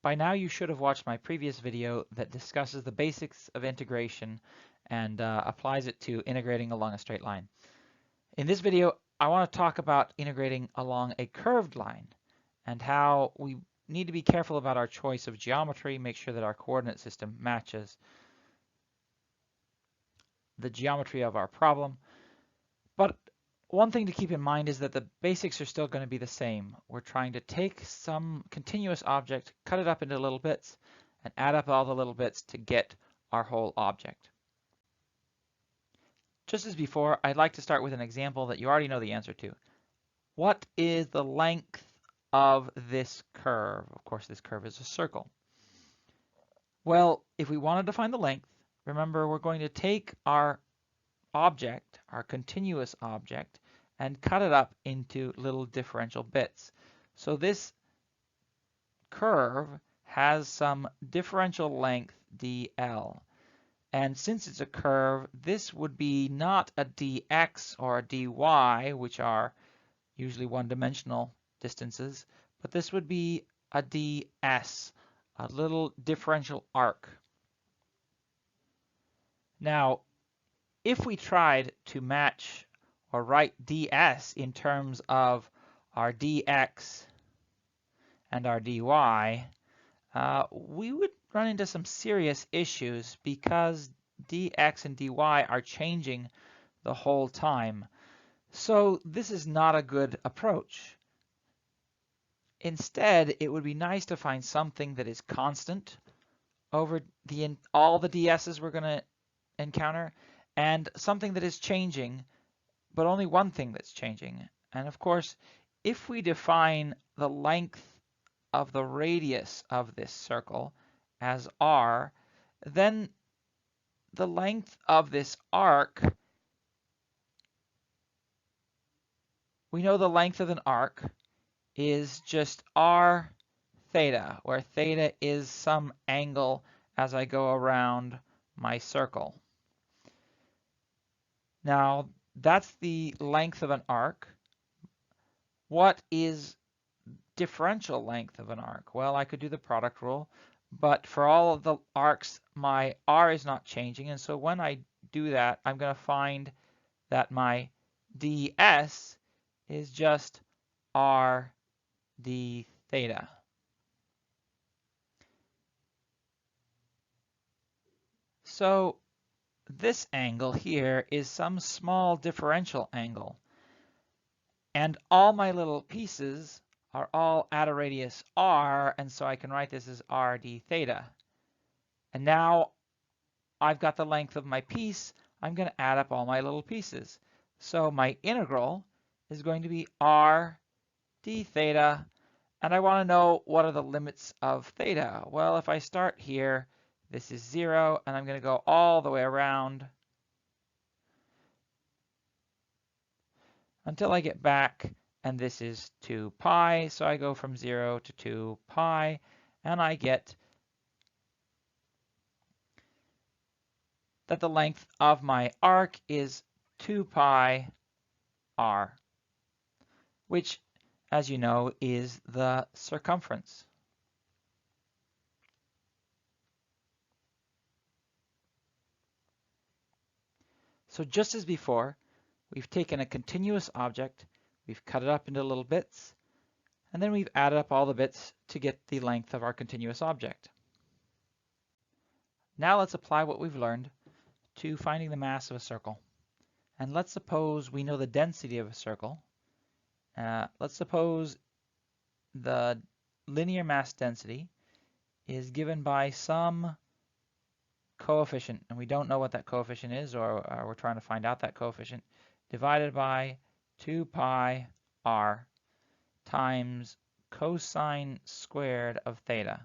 By now you should have watched my previous video that discusses the basics of integration and applies it to integrating along a straight line. In this video, I want to talk about integrating along a curved line and how we need to be careful about our choice of geometry, make sure that our coordinate system matches the geometry of our problem. But one thing to keep in mind is that the basics are still going to be the same. We're trying to take some continuous object, cut it up into little bits, and add up all the little bits to get our whole object. Just as before, I'd like to start with an example that you already know the answer to. What is the length of this curve? Of course, this curve is a circle. Well, if we wanted to find the length, remember we're going to take our object, our continuous object, and cut it up into little differential bits. So this curve has some differential length dl. And since it's a curve, this would be not a dx or a dy, which are usually one-dimensional distances, but this would be a ds, a little differential arc. Now, if we tried to match or write ds in terms of our dx and our dy, we would run into some serious issues because dx and dy are changing the whole time. So this is not a good approach. Instead, it would be nice to find something that is constant over all the ds's we're going to encounter, and something that is changing, but only one thing that's changing. And of course, if we define the length of the radius of this circle as r, then the length of this arc, we know the length of an arc is just r theta, where theta is some angle as I go around my circle. Now, that's the length of an arc. What is differential length of an arc? Well, I could do the product rule, but for all of the arcs, my r is not changing. And so when I do that, I'm going to find that my ds is just r d theta. So this angle here is some small differential angle. And all my little pieces are all at a radius r, and so I can write this as r d theta. And now I've got the length of my piece. I'm going to add up all my little pieces. So my integral is going to be r d theta, and I want to know what are the limits of theta. Well, if I start here, this is 0, and I'm going to go all the way around until I get back, and this is 2 pi. So I go from 0 to 2 pi, and I get that the length of my arc is 2 pi r, which, as you know, is the circumference. So just as before, we've taken a continuous object, we've cut it up into little bits, and then we've added up all the bits to get the length of our continuous object. Now let's apply what we've learned to finding the mass of a circle. And let's suppose we know the density of a circle. Let's suppose the linear mass density is given by some coefficient, and we don't know what that coefficient is, or we're trying to find out that coefficient, divided by 2 pi r times cosine squared of theta.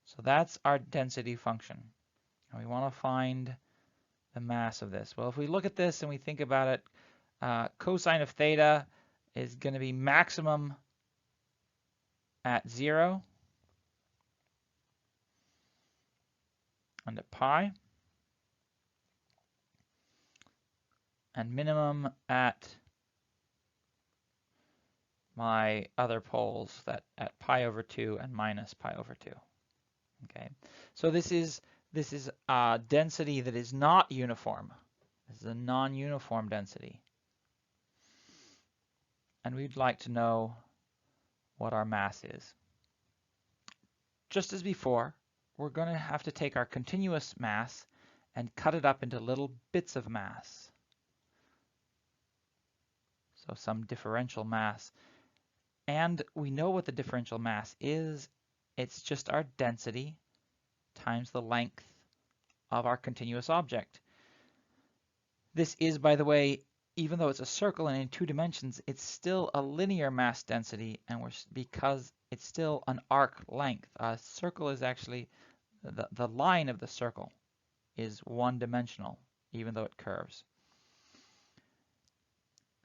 So that's our density function. And we want to find the mass of this. Well, if we look at this and we think about it, cosine of theta is going to be maximum at 0 and at pi, and minimum at my other poles, that at pi over 2 and minus pi over 2. Okay, so this is a density that is not uniform. This is a non-uniform density. And we'd like to know what our mass is. Just as before, we're going to have to take our continuous mass and cut it up into little bits of mass. So some differential mass. And we know what the differential mass is. It's just our density times the length of our continuous object. This is, by the way, even though it's a circle and in 2 dimensions, it's still a linear mass density, and because it's still an arc length. A circle is actually, the line of the circle is 1-dimensional, even though it curves.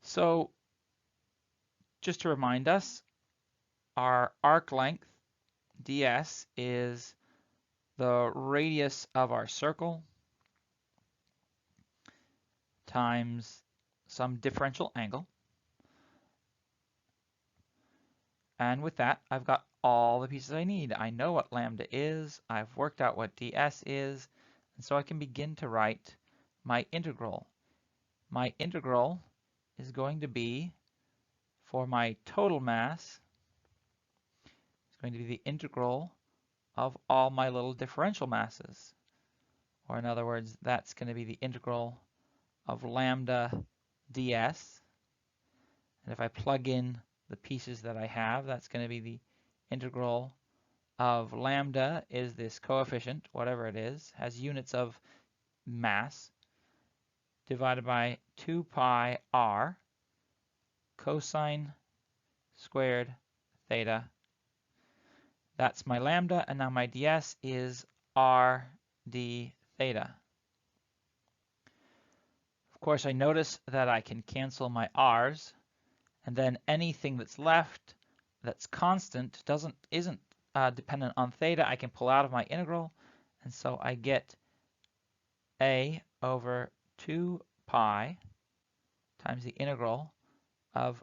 So just to remind us, our arc length, ds, is the radius of our circle times some differential angle. And with that, I've got all the pieces I need. I know what lambda is. I've worked out what ds is. And so I can begin to write my integral. My integral is going to be, for my total mass, it's going to be the integral of all my little differential masses. Or in other words, that's going to be the integral of lambda ds. And if I plug in the pieces that I have, that's going to be the integral of lambda is this coefficient, whatever it is, has units of mass, divided by 2 pi r cosine squared theta. That's my lambda, and now my ds is r d theta. Of course, I notice that I can cancel my r's, and then anything that's left that's constant isn't dependent on theta, I can pull out of my integral, and so I get a over 2 pi times the integral of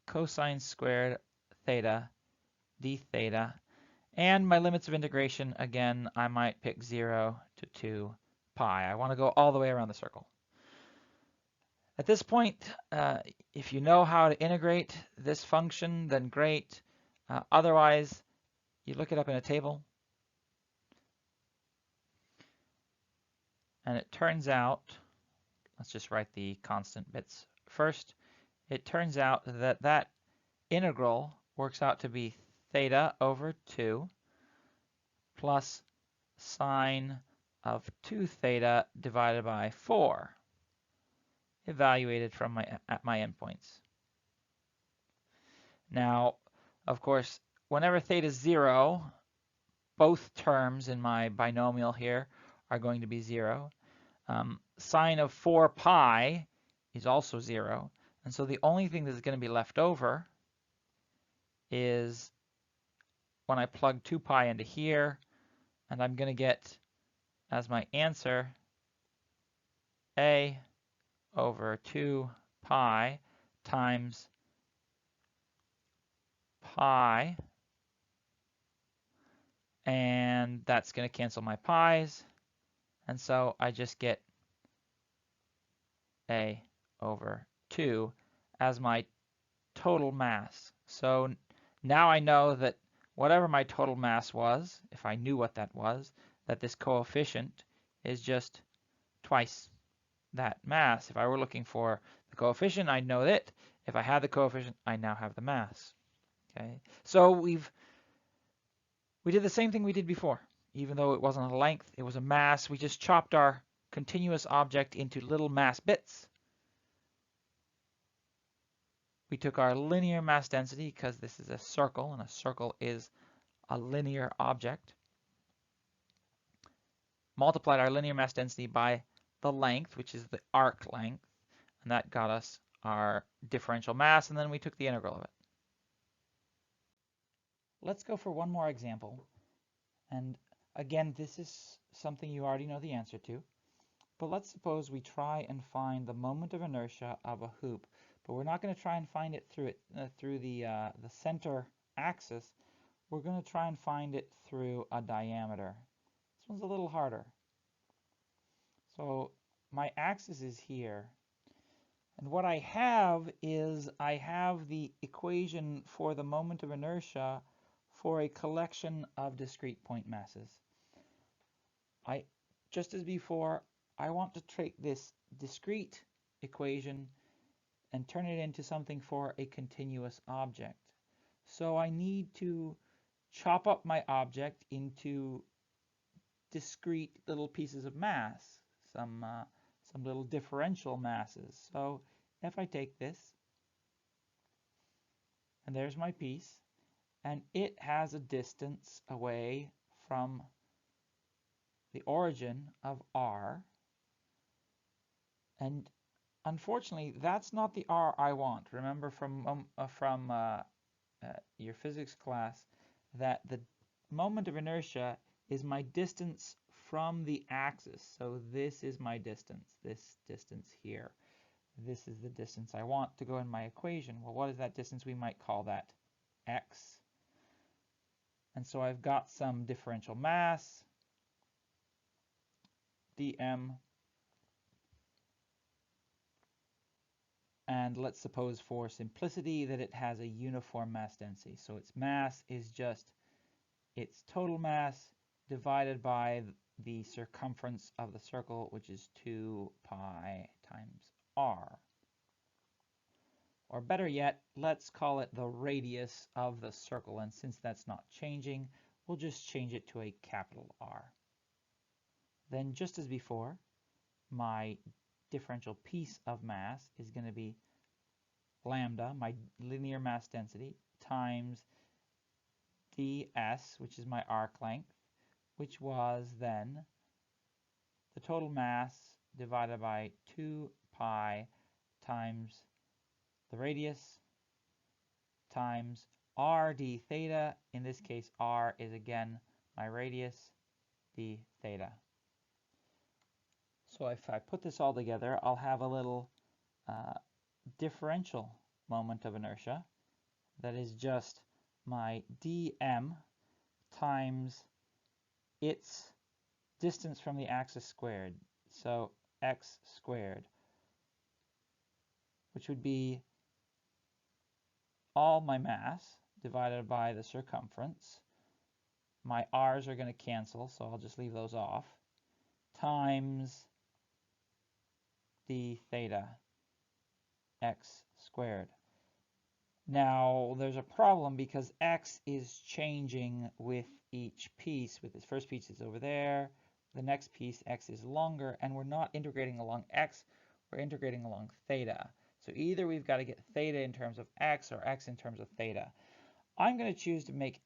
cosine squared theta d theta. And my limits of integration, again, I might pick 0 to 2 pi. I want to go all the way around the circle. At this point, if you know how to integrate this function, then great. Otherwise, you look it up in a table. And it turns out, let's just write the constant bits first. It turns out that that integral works out to be theta over 2 plus sine of 2 theta divided by 4, evaluated from at my endpoints. Now, of course, whenever theta is 0, both terms in my binomial here are going to be 0. Sine of 4 pi is also 0. And so the only thing that's going to be left over is when I plug 2 pi into here, and I'm going to get as my answer a over 2 pi times pi, and that's going to cancel my pi's, and so I just get a over 2 as my total mass. So now I know that whatever my total mass was, if I knew what that was, that this coefficient is just twice that mass. If I were looking for the coefficient, I'd know it. If I had the coefficient, I now have the mass. Okay, so we did the same thing we did before. Even though it wasn't a length, it was a mass. We just chopped our continuous object into little mass bits. We took our linear mass density, because this is a circle, and a circle is a linear object, multiplied our linear mass density by the length, which is the arc length, and that got us our differential mass, and then we took the integral of it. Let's go for one more example. And again, this is something you already know the answer to. But let's suppose we try and find the moment of inertia of a hoop. But we're not going to try and find it through the center axis. we're going to try and find it through a diameter. This one's a little harder. So my axis is here. And what I have is I have the equation for the moment of inertia for a collection of discrete point masses. Just as before, I want to take this discrete equation and turn it into something for a continuous object. So I need to chop up my object into discrete little pieces of mass, some little differential masses. So if I take this, and there's my piece, and it has a distance away from the origin of R, and unfortunately that's not the R I want. Remember from your physics class that the moment of inertia is my distance from the axis. So this is my distance, this distance here. This is the distance I want to go in my equation. Well, what is that distance? We might call that x. And so I've got some differential mass, dm, and let's suppose for simplicity that it has a uniform mass density. So its mass is just its total mass divided by the circumference of the circle, which is 2 pi times r. Or better yet, let's call it the radius of the circle, and since that's not changing, we'll just change it to a capital R. Then, just as before, my differential piece of mass is going to be lambda, my linear mass density, times ds, which is my arc length, which was then the total mass divided by 2 pi times the radius times r d theta. In this case, r is again my radius, d theta. So if I put this all together, I'll have a little differential moment of inertia that is just my dm times its distance from the axis squared, so x squared, which would be all my mass divided by the circumference. My r's are going to cancel, so I'll just leave those off, times d theta x squared. Now there's a problem because x is changing with each piece. With this first piece is over there, the next piece x is longer, and we're not integrating along x, we're integrating along theta. So either we've got to get theta in terms of x or x in terms of theta. I'm going to choose to make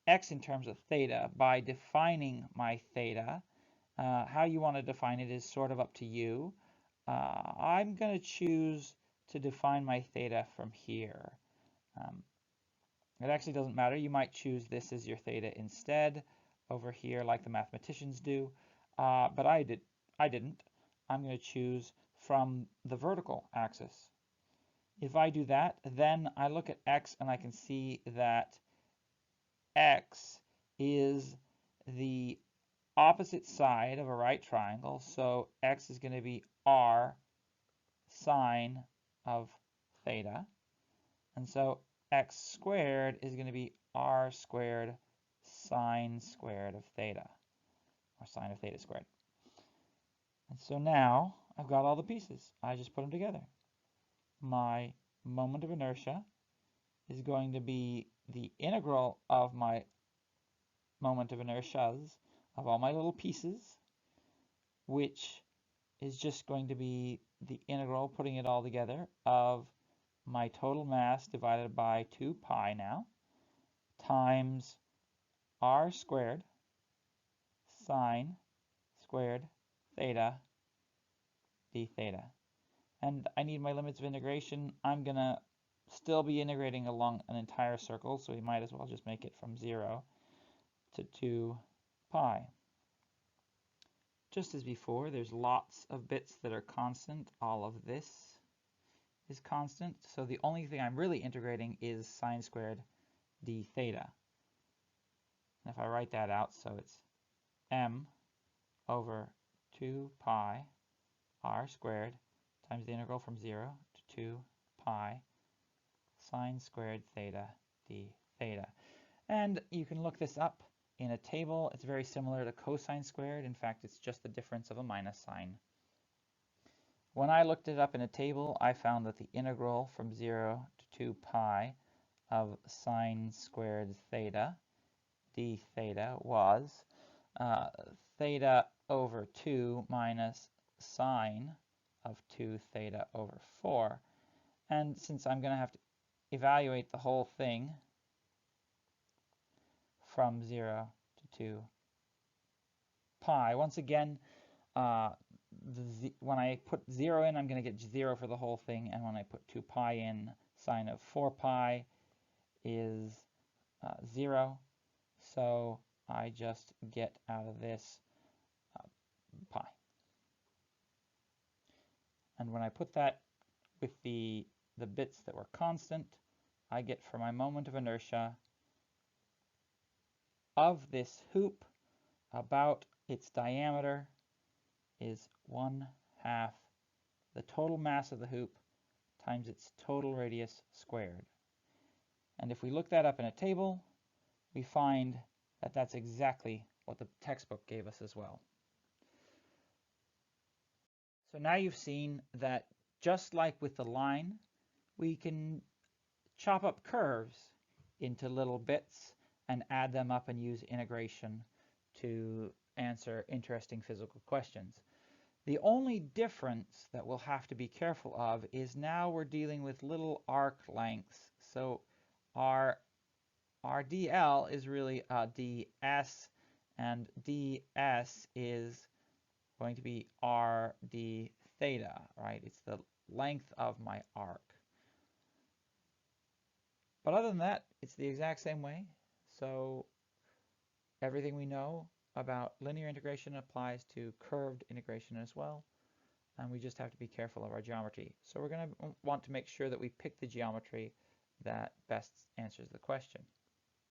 x in terms of theta by defining my theta. How you want to define it is sort of up to you. I'm going to choose to define my theta from here. It actually doesn't matter. You might choose this as your theta instead over here like the mathematicians do, but I didn't. I'm going to choose from the vertical axis. If I do that, then I look at x and I can see that x is the opposite side of a right triangle, so x is going to be r sine of theta, and so x squared is going to be r squared sine squared of theta, or sine of theta squared. And so now I've got all the pieces. I just put them together. My moment of inertia is going to be the integral of my moment of inertias of all my little pieces, which is just going to be the integral, putting it all together, of my total mass divided by 2 pi now, times r squared sine squared theta d theta. And I need my limits of integration. I'm going to still be integrating along an entire circle, so we might as well just make it from 0 to 2 pi. Just as before, there's lots of bits that are constant. All of this is constant, so the only thing I'm really integrating is sine squared d theta. And if I write that out, so it's m over 2 pi r squared times the integral from 0 to 2 pi sine squared theta d theta. And you can look this up in a table. It's very similar to cosine squared. In fact, it's just the difference of a minus sign. When I looked it up in a table, I found that the integral from 0 to 2 pi of sine squared theta d theta was theta over 2 minus sine of 2 theta over 4. And since I'm going to have to evaluate the whole thing from 0 to 2 pi, once again, when I put 0 in, I'm going to get 0 for the whole thing. And when I put 2 pi in, sine of 4 pi is 0. So I just get out of this pi. And when I put that with the bits that were constant, I get for my moment of inertia of this hoop, about its diameter is 1/2 the total mass of the hoop times its total radius squared. And if we look that up in a table, we find that that's exactly what the textbook gave us as well. So now you've seen that just like with the line, we can chop up curves into little bits and add them up and use integration to answer interesting physical questions. The only difference that we'll have to be careful of is now we're dealing with little arc lengths. So our dl is really ds, and ds is going to be r d theta, right? It's the length of my arc. But other than that, it's the exact same way. So everything we know about linear integration applies to curved integration as well. And we just have to be careful of our geometry. So we're going to want to make sure that we pick the geometry that best answers the question.